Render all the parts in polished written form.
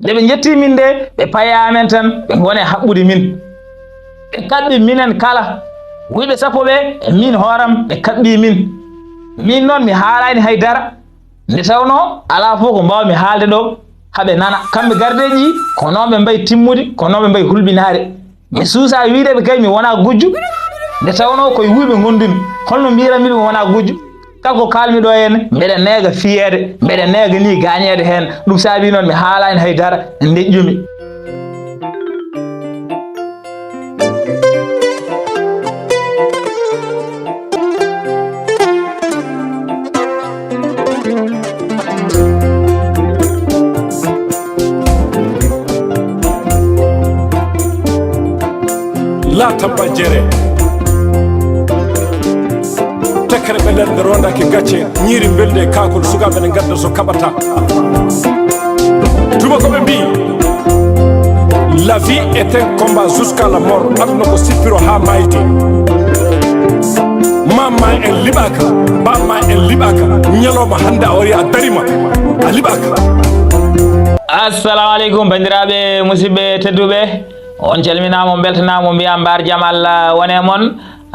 nde ɓe jetti min de ɓe payamen tan ɓe gone haɓɓude min ɓe kaɓɓi minen kala wuyɓe sappo ɓe e min hooram ɓe kaɓɓi min noon mi haalani haydara nde tawno ala fof ko mbawmi haalde ɗo haɓe nana kamɓe gardeji ko noon ɓe mbayi timmude ko noon ɓe mbayi hulɓinare mi suusa wiideɓe kay mi wona gujju nde tawno koye wuyɓe gondumi holno mbirami ɗum wona gujju kala ko kalmi ɗo henne mbeɗa neega fiyede mbeɗa neega ni gañede hen ɗum saabi noon mi haalani haydara deƴƴumi la tabba jere tekkere ɓe nder nde rondake gacce ñiiri belde e kakol sukaɓe ne gadda so kaɓata tubakoɓe mbi la vie est un combat jusqu'à la mort aduna ko sippiro ha mayde mamma en liɓaka bamma en liɓaka ñalawma hande a wari a darima a liɓaka. assalamu aleykum bandiraɓe musidɓe tedduɓe on calminama beltanama mbiyam mbar jaam Allah wone mon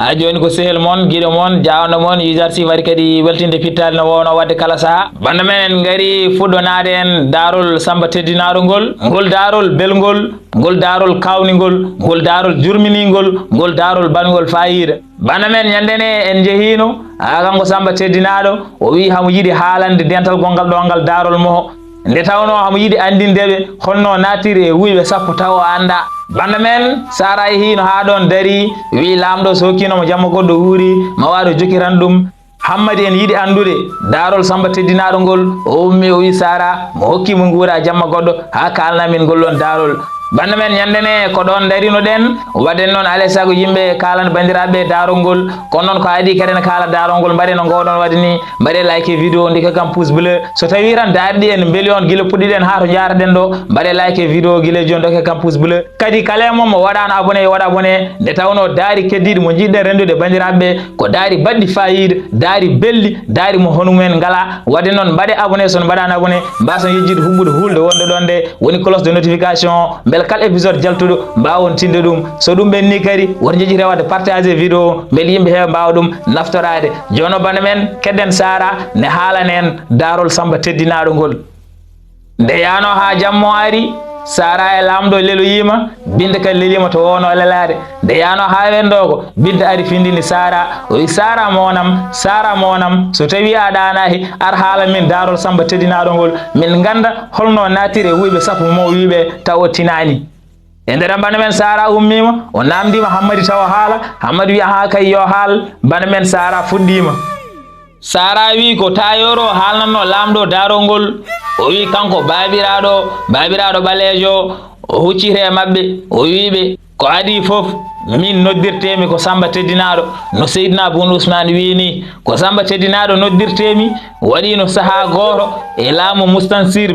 ha joni ko sehel mon guiɗo mon jawno mon YOUZARSIF wari kadi weltinde pittali no wowno wadde kala saaha banda men en gaari fuɗɗonade en daarol samba teddinaɗo ngol daarol belngol ngol daarol kawnigol ngol daarol jurminigol ngol daarol bangol fayida banda men ñandene en jeehino kanko samba teddinaɗo o wi hamo yiiɗi haalande dental gongal ɗo ngal daarol moho nde tawno hamo yiiɗi andindeɓe holno natiri e wuyɓe sappo taw o anda banda men sara hino ha ɗon dari wi lamɗo so hokkinomo jamma goɗɗo wuuri ma waɗo jokiran ɗum hammadi en yiiɗi andude daarol samba teddinaɗo ngol o ummi o wi sara mo hokkimo guura jamma goɗɗo ha kalnamin gollon daarol banda men ñandene ko ɗon darino ɗen waɗen noon alay saago yimɓe kalana bandiraɓe daarol ngol kono noon ko adi kadi ne kala daarol ngol mbaɗe no gowɗon waɗi ni mbaɗe like vidéo ndika kam pouce bleu so tawi tan daariɗi en beeli on guila puɗɗiɗen ha to jaraɗen ɗo mbaɗe like vidéo guila joni doke kam pouce bleu kadi kala mom mo waɗano abonné waɗa abonné nde tawno daari keddiɗi mo jiɗɗen rendude bandiraɓe ko daari baɗɗi fayida daari belli daari mo honumen ngala waɗi noon mbaɗe abonné son mbaɗano abonné mbason yejjide huɓɓude hulde wonde ɗon nde woni cloche de notification kala épisode jaltuɗo mbawon tinde ɗum so ɗum ɓenni kadi woto jejjire wadde partager vidéo beele yimɓe heeɓe mbawa ɗum naftorade jono banda men kedden sara ne haalanen daarol samba teddinaɗo ngol nde yano ha jammo ari sara e lamɗo leloyima binta kadi lelima to wowno lelade nde yano ha wen ɗo ko binta ari findini sara o wi sara monam so tawi a ɗanahi ar haala min daarol samba teddinaɗo ngol min ganda holno natiri e wuyɓe sappo mo wiɓe taw o tinani e nder banda men sara ummima o namdima hammadi taw haala hammadi wi aha kay yo haal banda men sara fuɗɗima sara wi ko tayoro haalnanno lamɗo daarol ngol o wi kanko babiraɗo ɓalejo o huccite e mabɓe o wiɓe ko adi foof min noddirtemi ko samba teddinaɗo no seydina bun ousmane wini ko samba teddinaɗo noddirtemi waɗino saaha goto e laamu mustansir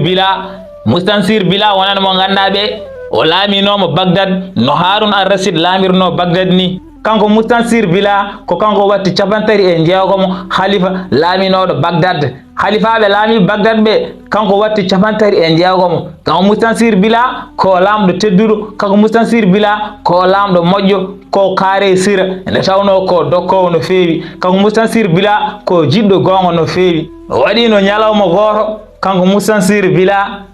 bila wonan mo gandaɓe o laaminomo bagdad no harun ar rasid laamirno bagdad ni kanko mustansir bila ko kanko watti 36 khalifa laaminoɗo bagdad khalifaɓe laami bagdad ɓe kanko watti 36 kanko mustansir bila ko lamɗo tedduɗo kanko mustansir bila ko lamɗo moƴƴo ko kaare sira nde tawno ko dokkowo no feewi kanko mustansir bila ko jiɗɗo gonga no feewi o waɗino ñalawma goto kanko mustansir bila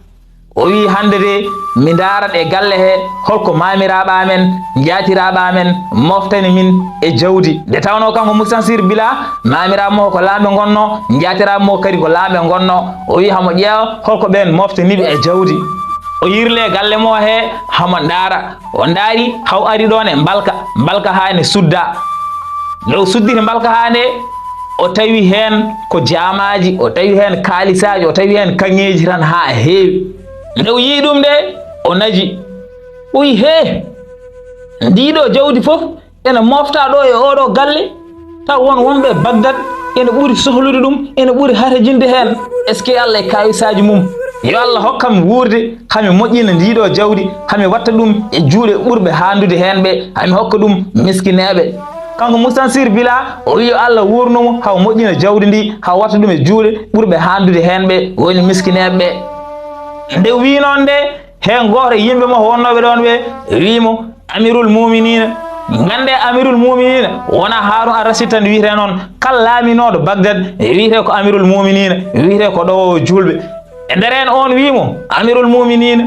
o wi hande de mi darat e galle he holko mamiraɓe amen jatiraɓe amen moftani min e jawdi nde tawno kanko mustansir bila mamiraɓe mo ko laamɓe gonno jatiraɓe mo kadi ko laamɓe gonno o wi hamo ƴeewa holko ɓen moftaniɓe e jawdi o yirle galle mo he hamo daara o daari haw ari ɗon e mbalka ha ne sudda nde o sudditi mbalka ha nde o tawi hen ko jamaji o tawi hen kalisaji o tawi hen kaŋŋeji tan ha heewi nde o yii ɗum de o naji o wi he ndiɗo jawdi fof ene mofta ɗo e oɗo galle taw wonɓe bagdad ene ɓuuri sohlude ɗum ene ɓuuri harajinde hen est ce que Allah e kawisaji mum yo Allah hokkami wurde hami moƴƴina ndiɗo jawdi hami watta ɗum e juuɗe ɓurɓe handude hen ɓe hami hokka ɗum miskineɓe kanko mustansir bila o wi Allah wurnumo haw moƴƴina jawdi ndi haw watta ɗum e juuɗe ɓurɓe handude hen ɓe woni miskineɓe ɓe nde wi noon nde hen goto yimɓe mo wonnoɓe ɗon ɓe wimo amirul muminina. Gande amirul muminina wona Harun ar-Rashid tan wiyete noon, kala laaminoɗo Bagdad wiyete ko amirul muminina, wiyete ko ɗo julɓe. E nder hen on wimo amirul muminina,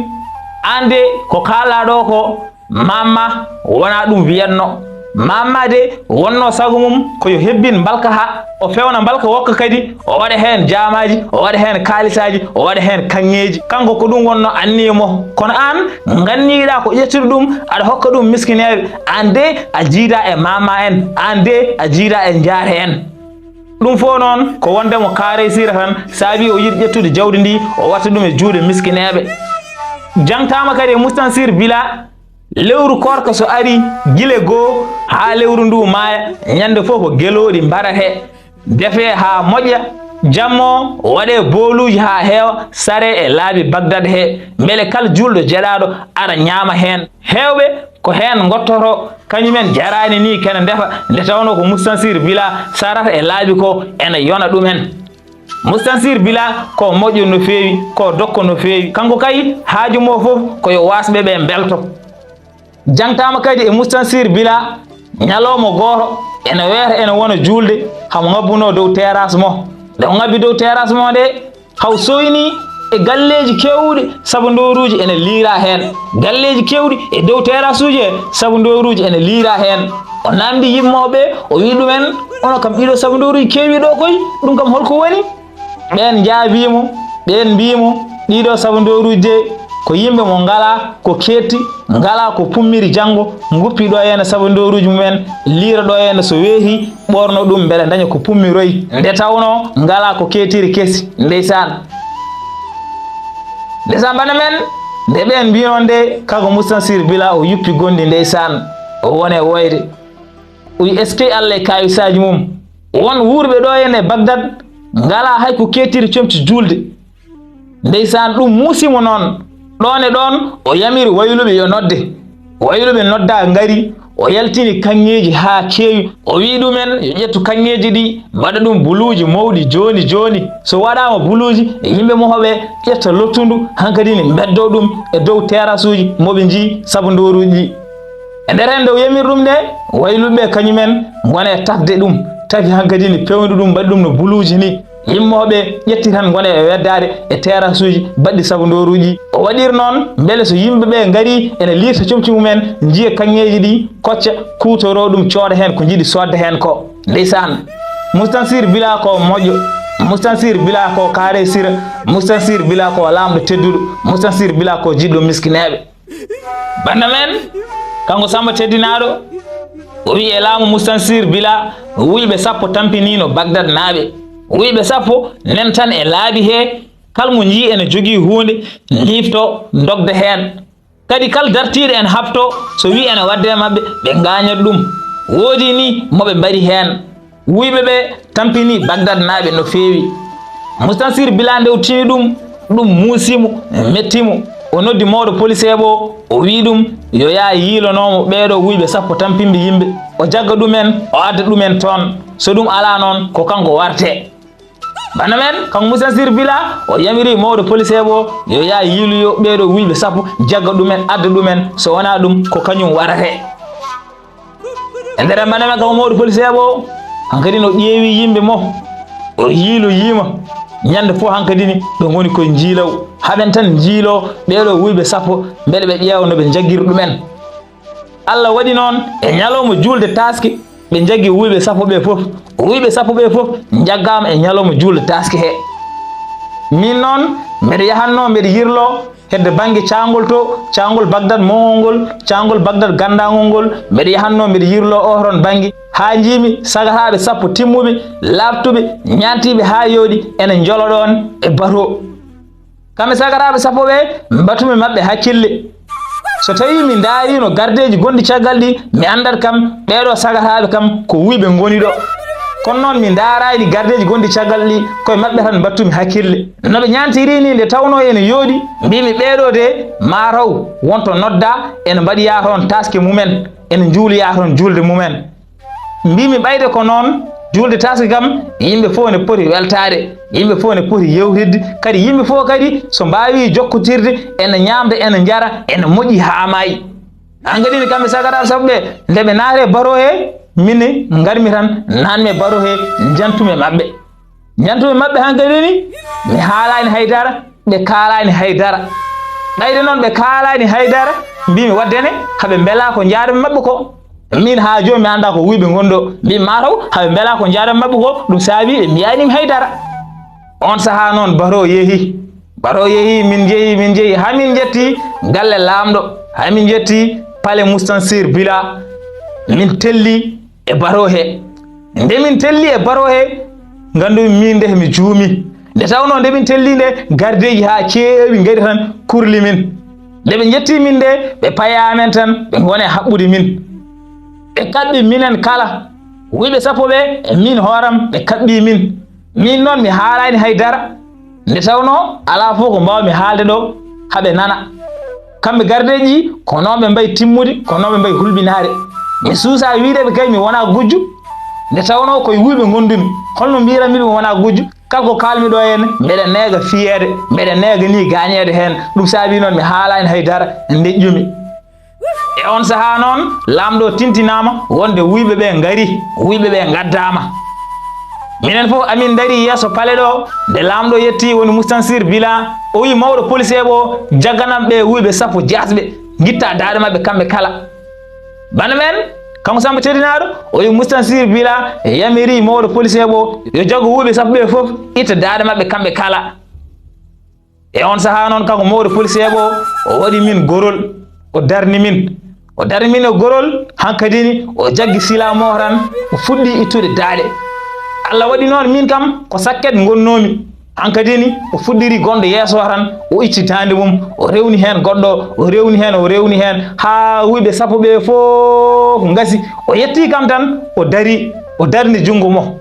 ande ko kala ɗo ko mamma wona ɗum wiyatno. Mamma de wonno sagu mum ko yo hebbin balka ha o fewna balka wokka, kadi o waɗa hen jamaji, o waɗa hen kalisaji, o waɗa hen kanŋeji. Kanko ko ɗum wonno annimo, kono an ganniɗa ko ƴettude ɗum aɗa hokka ɗum miskineɓe, an de a jiida e mama en, an de a jiida e jaare en. ɗum fo noon ko wondemo kaare sira tan saabi o yiɗi ƴettude jawdi ndi o watta ɗum e juuɗe miskineɓe. Jangtama kadi e Mustansir Bila lewru korka so ari gile goo ha lewru ndu maaya, ñande fof ko geloɗi mbarate defe ha moƴƴa, jammo waɗe booluji ha heewa sare e laabi Bagdad he, beele kala julɗo jeɗaɗo ara ñaama hen. Hewɓe ko hen gottoto kañumen jarani ni kene ndefa, nde tawno ko Mustansir Bila sarata e laabi ko ene yona ɗumen. Mustansir Bila ko moƴƴo no feewi, ko dokko no feewi, kanko kay haaju mo fof koyo wasɓe ɓe belto. Jangtama kadi e Mustansir Bila ñalawma goto ene weeta ene wona julde hamo ngabbuno dow terrasse mo. Nde o ngabbi dow terrasse mo nde haw soyni e galleji kewɗi saabu ndoruji ene liira hen, galleji kewɗi e dow terrasse uji e saabu ndoruji ene liira hen. O namdi yimmoɓe o wi ɗumen ono kam ɗiɗo saabu ndoruji kewi ɗo koy, ɗum kam holko woni? ɓen jaabimo, ɓen mbimo ɗiɗo saabu ndoruji de ko yimɓe mo ngala ko ketti, ngala ko pummiri janggo, guppi ɗo henna saabu ndoruji mumen, liira ɗo henna so weeti ɓorno ɗum beele daña ko pummiroyi, nde tawno ngala ko kettiri kesi. Ndeysan bana men nde ɓen mbino nde kanko Mustansir Bila o yuppi gondi, ndeysan o wone woyde o wi est ce que Allah e kayisaji mum won wuurɓe ɗo henne e Bagdad ngala hay ko kettiri comci julde. Ndeysan ɗum muusimo noon. ɗon e ɗon o yamiri wayluɓe yo nodde, wayluɓe nodda ngari, o yaltini kanŋeji ha kewi, o wi ɗumen yo ƴettu kanŋeji ɗi mbaɗa ɗum buluji mawɗi joni joni, so waɗama buluji yimɓe mohoɓe ƴetta lottudu hankadini beddo ɗum e dow terrasse uji moɓe jii saabu ndoruji ɗi. E nder hen nde o yamiri ɗum nde wayluɓe kañumen gone tafde ɗum, tafi hankadini pewdu ɗum mbaɗi ɗum no buluji ni, yimmoɓe ƴetti tan gone e weddade e terrasse uji baɗɗi saabu ndoruji. O waɗiri noon beele so yimɓeɓe ngari ene lirta comci mumen jiiya kanŋeji ɗi kocca kutoro ɗum cooda hen ko jiiɗi sodde hen ko. Ndeysan Mustansir Bila ko moƴƴo, Mustansir Bila ko kaare sira, Mustansir Bila ko lamɗo tedduɗo, Mustansir Bila ko jiɗɗo miskineɓe. Banda men kanko Samba Teddinaɗo o wi e laamu Mustansir Bila wuyɓe sappo tampinino Bagdad naaɓe. wuyɓe sappo nen tan e laabi he, kalmo jii ene jogii hunde lifto dogda hen, kadi kala dartiɗo en hafto so wi ene wadde mabɓe ɓe gañat ɗum. Woodi ni moɓe mbari hen, wuyɓe ɓe tampini Bagdad naaɓe no feewi. Mustansir Bila nde o tini ɗum muusimo mettimo, o noddi mawɗo police ɓo o wi ɗum yo yaa yiilonomo ɓeeɗo wuyɓe sappo tampimɓe yimɓe, o jagga ɗumen o adda ɗumen toon, so ɗum ala noon ko kanko warte. Bana men kanko Mustansir Bila o yamiri mawɗo police ɓo yo yaa yiiloyo ɓeeɗo wuyɓe sappo jagga ɗumen adda ɗumen, so wona ɗum ko kañum warate. E nder bana men kanko mawɗo police ɓo hankadi no ƴeewi yimɓe mo o yiiloyima ñande fof hankadini ɗo goni koye jiilaw, haɓen tan jiilo ɓeeɗo wuyɓe sappo beele ɓe ƴeewa no ɓe jaggiri ɗumen. Allah waɗi noon e ñalawma julde taske ɓe jaggi wuyɓe sappo ɓe fof, wuyɓe sappo ɓe fof jaggama e ñalawma julde taske he. Min noon mbeɗa yahanno mbeɗa yirlo hedde banggue cangol to, cangol Bagdad mowol ngol, cangol Bagdad gandagol ngol, mbeɗa yahanno mbeɗa yirlo o toon banggue ha jimi sagataɓe sappo timmuɓe labtuɓe ñantiɓe ha yooɗi ene jolo ɗon e bato. kamɓe sagataɓe sappo ɓe batumi mabɓe hakkille, so tawi mi daarino gardeji gonɗi caggal ɗi mi andat kam ɓeɗo sagataɓe kam ko wuyɓe goni ɗo, kono noon mi daarani gardeji gonɗi caggal ɗi koye mabɓe tan battumi hakkille. noɓe ñantiri ni nde tawno ene yooɗi mbimi ɓeɗo de mataw wonto nodda ene mbaɗiya toon taske mumen ene juuloya toon julde mumen. Mbimi ɓayde ko noon julde taske kam yimɓe fof ne poti weltade, yimɓe fof ne poti yewtidde, kadi yimɓe fof kadi so mbawi jokkotirde ene ñamde ene jara ene moƴƴi ha maayi. An gadini kamɓe sagaraɓe sabuɓe nde ɓe naate baro he minne garmi tan nanmi baro he jantume maɓɓe, jantume maɓɓe han gadini mi haalani haydara ɓe kalani haydara. Ɓayde noon ɓe kalani haydara mbimi waddene haɓe beela ko jaadami maɓɓe ko, min ha joni mi anda ko wuyɓe gondo min mataw haɓe beela ko jaadami maɓɓe ko, ɗum saabi ɓe mbiyanimi haydara. On saaha noon baro yeehi min jeehi hamin jetti galle lamɗo, hamin jetti pale Moustansir Bila, min telli e baro he. Nde min telli e baro he gandu min nde mi juumi, nde tawno nde min telli nde gardeji ha ceewi gari tan kurli min. Nde ɓe jetti min nde ɓe payamen tan ɓe gone haɓɓude min, ɓe kaɓɓi minen kala wuyɓe sappo ɓe e min hooram ɓe kaɓɓi min noon mi haalani haydara, nde tawno ala fof ko mbawmi haalde ɗo haɓe nana. Kamɓe gardeji ko noon ɓe mbayi timmude, ko noon ɓe mbayi hulɓinade. Mi suusa wiideɓe kay mi wona gujju, nde tawno koye wuyɓe gondumi, holno mbiranmi mi wona gujju. Kala ko kalmi ɗo henne mbeɗa neega fiyede, mbeɗa neega ni gañede hen, ɗum saabi noon mi haalani haydara deƴƴumi. E on saaha noon lamɗo tintinama wonde wuyɓe ɓe ngari, wuyɓe ɓe gaddama. Minen fof amin dari yeeso pale ɗo nde lamɗo yetti woni Moustansir Bila, o wi mawɗo policier ɓo jagganam ɓe wuyɓe sappo jasɓe guitta daade mabɓe kamɓe kala. Bana men kanko Samba Teddinaɗo o wi Moustansir Bila yamiri mawɗo policier ɓo yo jaggo wuyɓe sappo ɓe fof itta daade mabɓe kamɓe kala. E on saaha noon kanko mawɗo policier ɓo o waɗi min gorol, o darni min e gorol, hankadini o jaggi sila mo tan o fuɗɗi ittude daade. Allah waɗi noon min kam ko sakket gonnomi, hankadini o fuɗɗiri gonɗo yeeso tan o itti dande mum o rewni hen goɗɗo, o rewni hen ha wuyɓe sappo ɓe fof gasi. O yetti kam tan o darni jungo mo.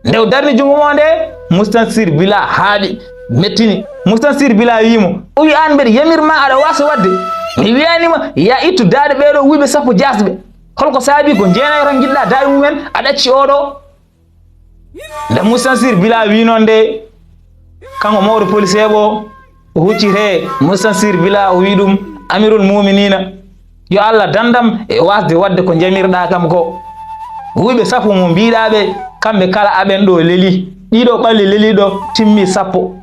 Nde o darni jungo mo nde Moustansir Bila haaɓi mettini. Moustansir Bila wimo, o wi an mbeɗa yamirma aɗa wasa wadde, mi wiyanima ya ittu daade ɓeɗo wuyɓe sappo jasɓe, holko saabi ko jeenayo tan jiɗɗa daade mumen a ɗacci oɗo. Nde Moustansir Bila wi noon nde kanko mawɗo policier ɓo o huccite Moustansir Bila o wi ɗum amirul muminina yo Allah dandam e wasde wadde ko jamirɗa kam ko. Wuyɓe sappo mo mbiɗaɓe kamɓe kala aɓen ɗo leeli, ɗiɗo ɓalli leeliɗo timmi sappo,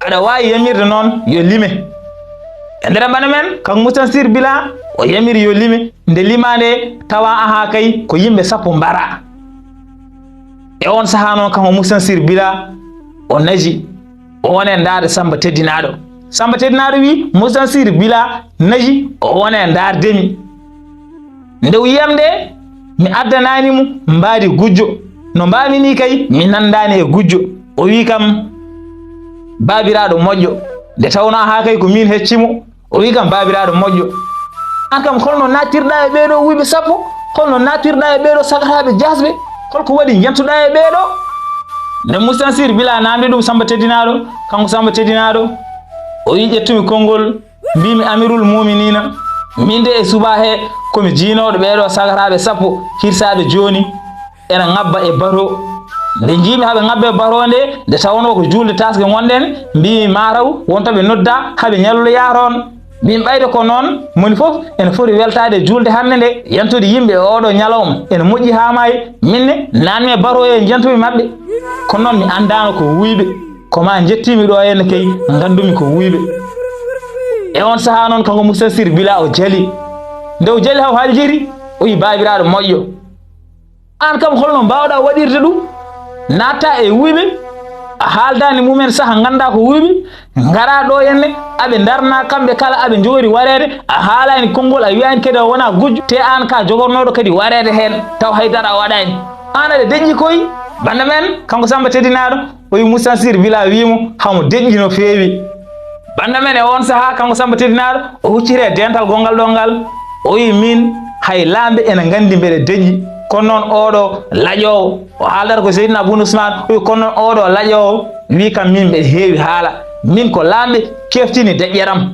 aɗa wawi yamirde noon yo lime. E nder bana men kanko Moustansir Bila o yamiri yo lime, nde limande tawa aha kay ko yimɓe sappo mbara. E on saaha noon kanko Moustansir Bila o naji o wone ndaarde Samba Teddinaɗo. Samba Teddinaɗo wi Moustansir Bila naji o wone ndaardemi. Nde wiyam nde mi addananimo mbaadi gujjo, no mbami ni kay mi nandani e gujjo. O wi kam babiraɗo moƴƴo, nde tawno ha kay ko min heccimo, o wi kam babiraɗo moƴƴo, an kam holno nattirɗa e ɓeɗo wuyɓe sappo, holno nattirɗa e ɓeɗo sagataɓe jasɓe, holko waɗi jentuɗa e ɓeɗo. Nde Moustansir Bila namdi ɗum Samba Teddinaɗo, kanko Samba Teddinaɗo o wi ƴettumi konngol mbimi amirul muminina, min de e suba he komi jiinoɗo ɓeɗo sagataɓe sappo hirsaɓe joni ena ngabba e baro. Nde jimi haɓe ngabbe e baro nde tawno ko julde taske gonɗen, mbimi mataw wontoɓe nodda haɓe ñalloya toon. Min ɓayde ko noon moni fof ene foti weltade julde hande nde, yantude yimɓe e oɗo ñalawma ene moƴƴi ha maayi. Minne nanmi e baro e jantumi mabɓe, kono noon mi andano ko wuyɓe, koma jettimi ɗo henne kay gandumi ko wuyɓe. E on saaha noon kanko Moustansir Bila o jali, nde o jali haw haljiri o wi babiraɗo moƴƴo, an kam holno mbawɗa waɗirde ɗum, natta e wuyɓe a haaldani mumen saaha ganda ko wuyɓe, gara ɗo henne aɓe darna kamɓe kala aɓe jogori warede, a haalani konngol a wiyani kadi a wona gujjo, te an ka jogornoɗo kadi warede hen taw haydara a waɗani, an aɗa deƴƴi koy. Banda men kanko Samba Teddinaɗo o wi Moustansir Bila wimo hamo deƴƴi no feewi. Banda men e on saaha kanko Samba Teddinaɗo o huccire dental gongal ɗo ngal, o wi min hay lamɓe ene gandi mbeɗa deƴƴi, kono noon oɗo laƴowo o haaldata ko Seydina Aboune Ousmane, o wi kono noon oɗo laƴowo wi kam min mbeɗa heewi haala, min ko lamɓe keftini deƴƴeram.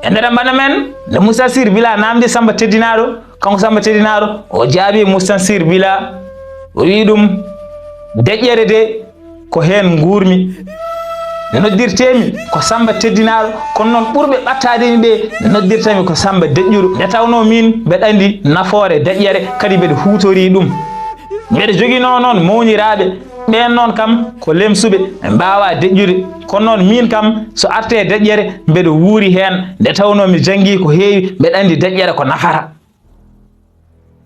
E nder banda men nde Moustansir Bila namdi Samba Teddinaɗo, kanko Samba Teddinaɗo o jaabi Moustansir Bila o wi ɗum deƴƴere de ko hen gurmi noddirtemi ko Samba teddinaɗo kono noon ɓurɓe ɓattademi ɓe noddirtami ko Samba deƴƴuɗo nde tawno min mbeɗa andi nafoore deƴƴere kadi mbeɗa hutori ɗum mbeɗa joguino noon mawniraɓe ɓen noon kam ko lemsuɓe ɓe mbawa deƴƴude kono noon min kam so arte deƴƴere mbeɗa wuuri hen nde tawno mi janggui ko heewi mbeɗa andi deƴƴere ko nafata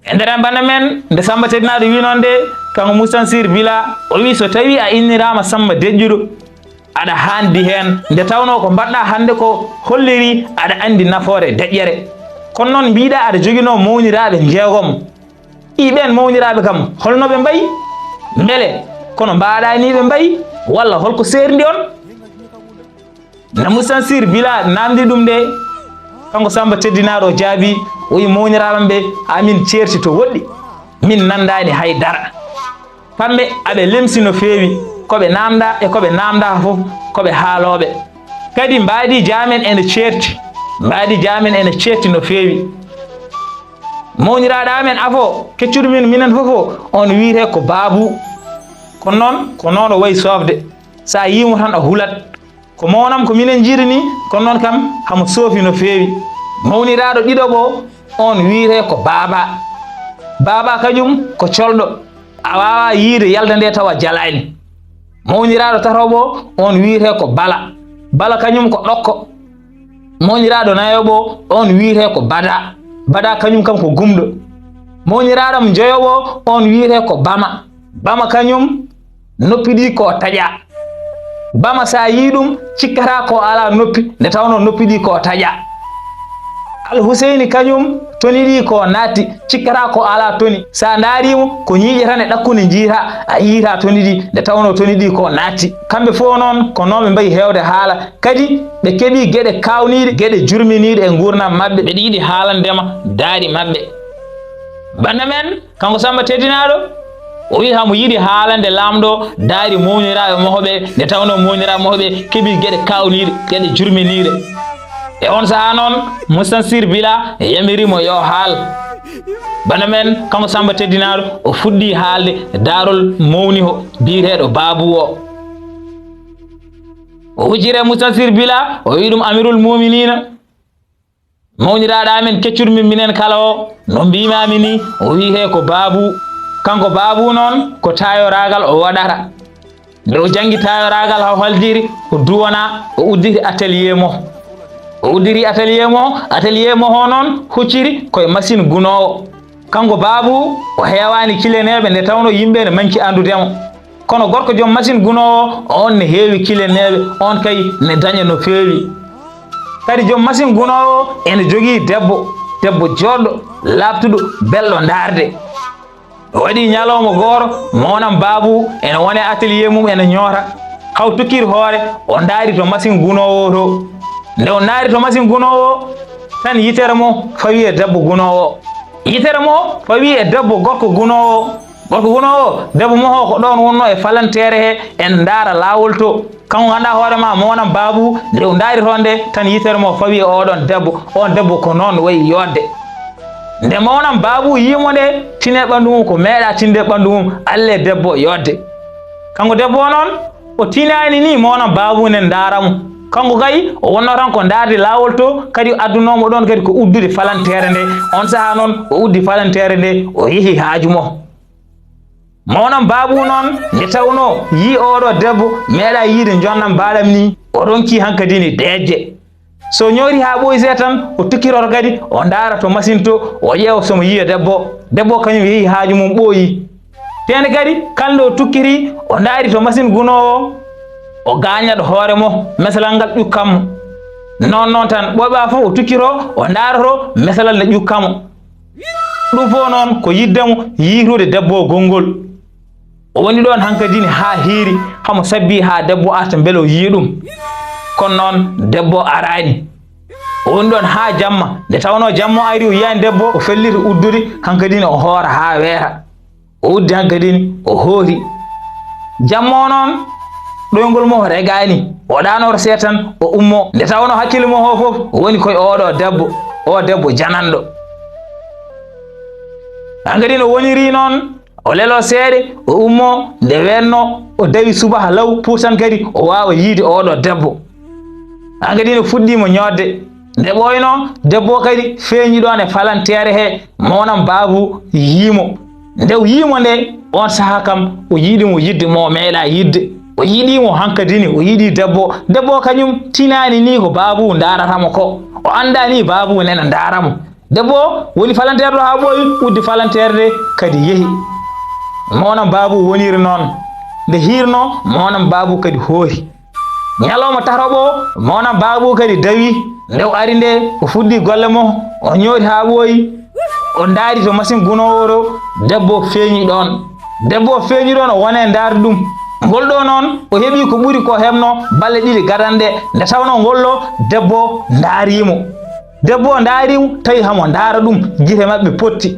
e nder banda men nde Samba teddinaɗo wi noon de kanko Moustansir Bila o wi so tawi a innirama Samba deƴƴuɗo aɗa handi hen nde tawno ko mbaɗɗa hande ko holliri aɗa andi nafoore deƴƴere kono noon mbiɗa aɗa joguino mawniraɓe jeegom ɓen mawniraɓe kam holnoɓe mbayi beele kono mbaɗani ɓe mbayi walla holko serdi on nde Moustansir Bila namdi ɗum de kanko Samba teddinaɗo jaabi o wi mawniraɓe ɓe amin certi to woɗɗi min nandani haydara kamɓe aɓe lemsi no feewi koɓe namda e koɓe namda fof koɓe haaloɓe kadi mbaadi jamen ene certi mbaadi jamen ene certi no feewi mawniraɗo amen afo keccuɗo min minen fofo on wiite ko Babou kono noon ko noon o wayi sofde sa yimo tan a hulat ko mawnam ko minen jiiri ni kono noon kam hamo soofi no feewi mawniraɗo ɗiɗoɓo on wiite ko Baba kañum ko colɗo a wawa yiide yalda nde tawa jalani mawniraɗo tatoɓo on wiite ko Bala kañum ko ɗokko mawniraɗo nayoɓo on wiite ko Bada kañum kam ko gumɗo mawniraɗo mo joyoɓo on wiite ko Bama kañum noppi ɗi ko taƴa Bama sa yi ɗum cikkata ko ala noppi nde tawno noppi ɗi ko taƴa Alhuseyni kañum toni ɗi ko natti cikkata ko ala toni sa daarimo ko ñiiƴe tan e ɗakkude jiita a yiita toni ɗi nde tawno toni ɗi ko natti kamɓe fof noon ko noon ɓe mbayi hewde haala kadi ɓe keeɓi gueɗe kawniɗe gueɗe jurminiɗe e gurnam mabɓe ɓeɗa yiiɗi haalandema daari mabɓe banda men kanko Samba teddinaɗo o wi hamo yiiɗi haalande lamɗo daari mawniraɓe mohoɓe nde tawno mawniraɓe mohoɓe keeɓi gueɗe kawniɗe gueɗe jurminiɗe e on saha noon Moustansir Bila yamirimo yo haal banda men kanko Samba teddinaɗo o fuɗɗi haalde Daarol mawni ho biyeteɗo Babou o hujjire Moustansir Bila o wi ɗum amirul muminina mawniraɗo amen keccuɗumin minen kala o no mbimami ni o wiite ko Babou kanko Babou noon ko tayoragal o waɗata nde o janggi tayoragal ha holdiri o duwana o udditi atelier mo o uddiri atelier mo ho noon hucciri koye machine gunowo kanko Babou o heewani kileneɓe nde tawno yimɓe ne manki andudemo kono gorko joom machine gunowo on ne heewi kileneɓe on kay ne daña no feewi kadi joom machine gunowo ene jogui debbo joɗɗo labtuɗo belɗo darde o waɗi ñalawma goto mawnam Babou ene wone atelier mum ene ñoota haw tukkiri hoore o daari to machine gunowo to nde o naari to machine gunowo tan yitere mo fawi e debbo gunowo yitere mo fawi e debbo gorko gunowo debbo mo ko ɗon wonno e falantere he en daara lawol to kanko ganduɗa hoorema mawnam Babou nde o daari toon nde tan yitere mo fawi e oɗon debbo on debbo ko noon wayi yodde nde mawnam Babou yimo nde tine ɓandu mum ko meeɗa tinde ɓandu mum alle debbo yodde kanko debbo o noon o tinani ni mawnam Babou nen daaramo kanko kay o wonno tan ko darde lawol to kadi addunomo ɗon kadi ko uddude falantere nde on saha noon o uddi falantere nde o yeehi haaju mo mawnam Babou noon nde tawno yi oɗo debbo meeɗa yiide jonnam mbaɗam ni o ronki hankadini deejje so ñoori ha ɓoyse tan o tukkiroto kadi o daara to machine to o ƴeewa somo yiya debbo kañum yeehi haaju mum ɓooyi tene kadi kalde o tukkiri o daari to machine gunowo o gañaɗo hoore mo mesalal ngal ƴukkamo noon tan ɓoyɓa fof o tukkiro o daaroto mesalal ne ƴukkamo ɗum fof noon ko yiddemo yiitude debbo gongol o woni ɗon hankadine ha hiiri hamo sabbi ha debbo arta beele o yii ɗum kono noon debbo arani o woni ɗon ha jamma nde tawno jamma o ari o yiyani debbo o felliti uddude hankadine o hoora ha weeta o uddi hankadine o hoori jamma o noon ɗoygol mo regani o ɗanoto seetan o ummo nde tawno hakkille mo ho fof woni koye oɗo debbo jananɗo hankadine o woniri noon o lelo seede o ummo nde wenno o dawi subaha law puusan kadi o wawa yiide oɗo debbo an kadi no fuɗɗimo ñodde nde ɓoyno debbo kadi feeñi ɗon e falantere he mawnam baabu yiimo nde o yiimo nde on saha kam o yiiɗimo yidde mo meeɗa yidde o yiiɗimo hankadini o yiiɗi debbo kañum tinani ni ko baabu daratamo ko o anda ni baabu nena daramo debbo woni falantere ɗo ha ɓooyi uddi falantere nde kadi yeehi mawnam baabu woniri noon nde hirno mawnam baabu kadi hoori ñalawma taroɓo mawnam baabu kadi dawi nde o ari nde o fuɗɗi golle mo o ñooti ha ɓooyi o daari to machine gunowo ɗo debbo feeñi ɗon o wone ndaari ɗum ngol ɗo noon o heeɓi ko ɓuri ko heɓno balle ɗiɗi gadande nde tawno ngollo debbo ndaarimo tawi hamo ndaara ɗum gite maɓɓe potti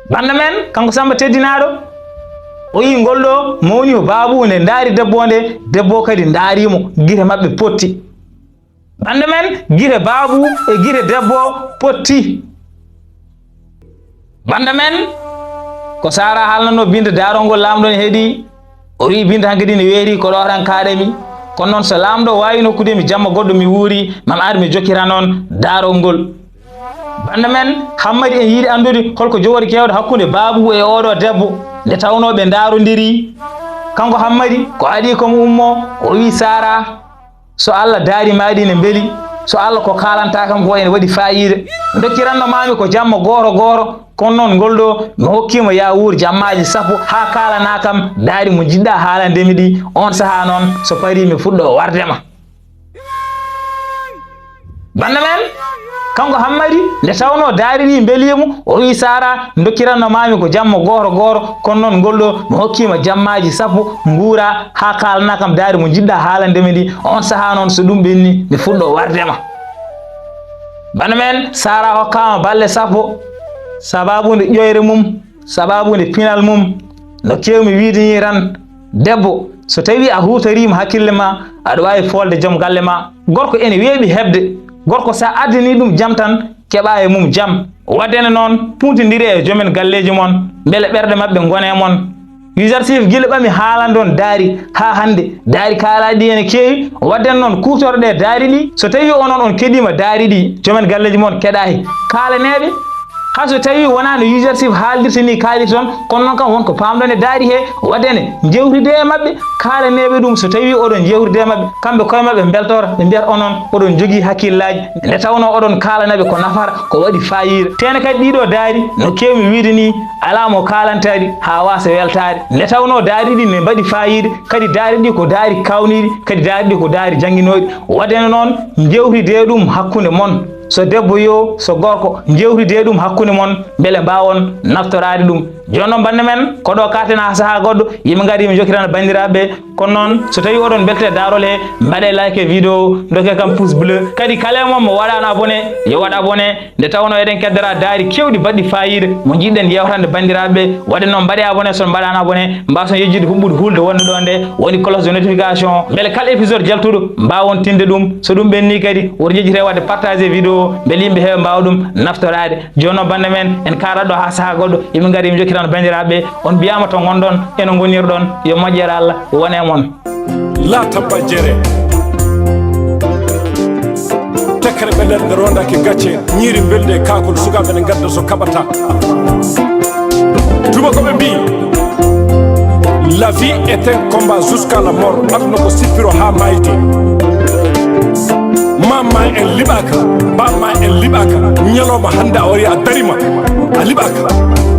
banda men kanko Samba teddinaɗo o yi ngolɗo mawni ko baabu nde ndaari debbo kadi ndaarimo gite maɓɓe potti banda men gite baabu e gite debbo potti banda men ko Sara halnano binde Daarol ngol lamɗo ne heeɗi o wi binde hankadi ne weeri ko ɗo tan kaaɗemi kono noon so lamɗo wawi nokkude mi jamma goɗɗo mi wuuri mami ar mi jokkira noon Daarol ngol banda men hammadi en yiiɗi andude holko jogori kewde hakkude baabu e oɗo debbo nde tawno ɓe daarodiri kanko hammadi ko adi komo ummo o wi Sara so Allah daari maɗi ne beeli so Allah ko kalanta kam ko ene waɗi fayida dokkiranno mami ko jamma goro kono noon ngolɗo mi hokkimo ya wuur jammaji sappo ha kalana kam daari mo jiɗɗa haalandemi ɗi on saaha noon so pari mi fuɗɗo wardema banda men kanko hammadi nde tawno daari ɗi beelimo o wi Sara dokkiranno mami ko jamma goro kono noon ngolɗo mi hokkima jammaji sappo nguura ha kalana kam daari mo jiɗɗa haalandemi ɗi on saaha noon so ɗum ɓenni mi fuɗɗo wardema banda men Sara hokkama balle sappo sababude ƴoyre mum sababude pinal mum no kewmi wiide ni tan debbo so tawi a hutorima hakkille ma aɗa wawi folde joom galle ma gorko ene weeɓi hebde gorko sa addani ɗum jam tan keɓa e mum jam waddene noon puntidiri e joomen galleji mon beele ɓerɗe mabɓe gone mon YOUZARSIF guila ɓami haalande on daari ha hande daari kaalaɗi ene keewi wadden noon kutorɗe daari ɗi so tawi onon on keɗima daari ɗi joomen galleji mon keɗahi kaalaneɓe ha so tawi wona no YOUZARSIF haaldirta ni kaali toon kono noon kam wonko pamɗon e daari he waddene jewtide e mabɓe kaalaneɓe ɗum so tawi oɗon jewtide e mabɓe kamɓe koye mabɓe beltora ɓe mbiyata onon oɗon jogui hakkillaji nde tawno oɗon kaalanaɓe ko nafata ko waɗi fayida tene kadi ɗiɗo daari no kewmi wiide ni ala mo kaalantaɗi ha wasa weltade nde tawno daari ɗi ne mbaɗi fayida kadi daari ɗi ko daari kawniɗi kadi daari ɗi ko daari jangguinoɗi waddene noon jewtide ɗum hakkude mon so debbo yo so gorko jewtide ɗum hakkude mon beele mbawon naftorade ɗum joni noon bande men ko ɗo katena ha saaha goɗɗo yimɓe gaari mi jokkirano bandiraɓe kono noon so tawi oɗon belte Daarol he mbaɗe like vidéo dokke kam pouce bleu kadi kala mom mo waɗano abonné yo waɗ abonné nde tawno eɗen keddora daari kewɗi baɗɗi fayida mo jiɗɗen yewtande bandiraɓe waɗe noon mbaɗe abonné son mbaɗano abonné mbason yejjude huɓɓude hulde wonde ɗo nde woni cloche de notification beele kala épisode jaltuɗo mbawon tinde ɗum so ɗum ɓenni kadi woto jejjite wadde partager vidéo beele yimɓe heeɓe mbawa ɗum naftorade joni noon bande men en karat ɗo ha saaha goɗɗo yimɓe gaari mi jokkirano bandiraɓe on mbiyama to gonɗon eno gonirɗon yo moƴƴere Allah wone mon la tabba jere tekkere ɓe nder rondaki gacce ñiiri belde kakol sukaɓe ne gadda so kaɓata tubakoɓe mbi la vie est un combat jusqu'à la mort aduna ko sippiro ha mayde mamma en liɓaka bamma en liɓaka ñalawma hande a wari a darima a liɓaka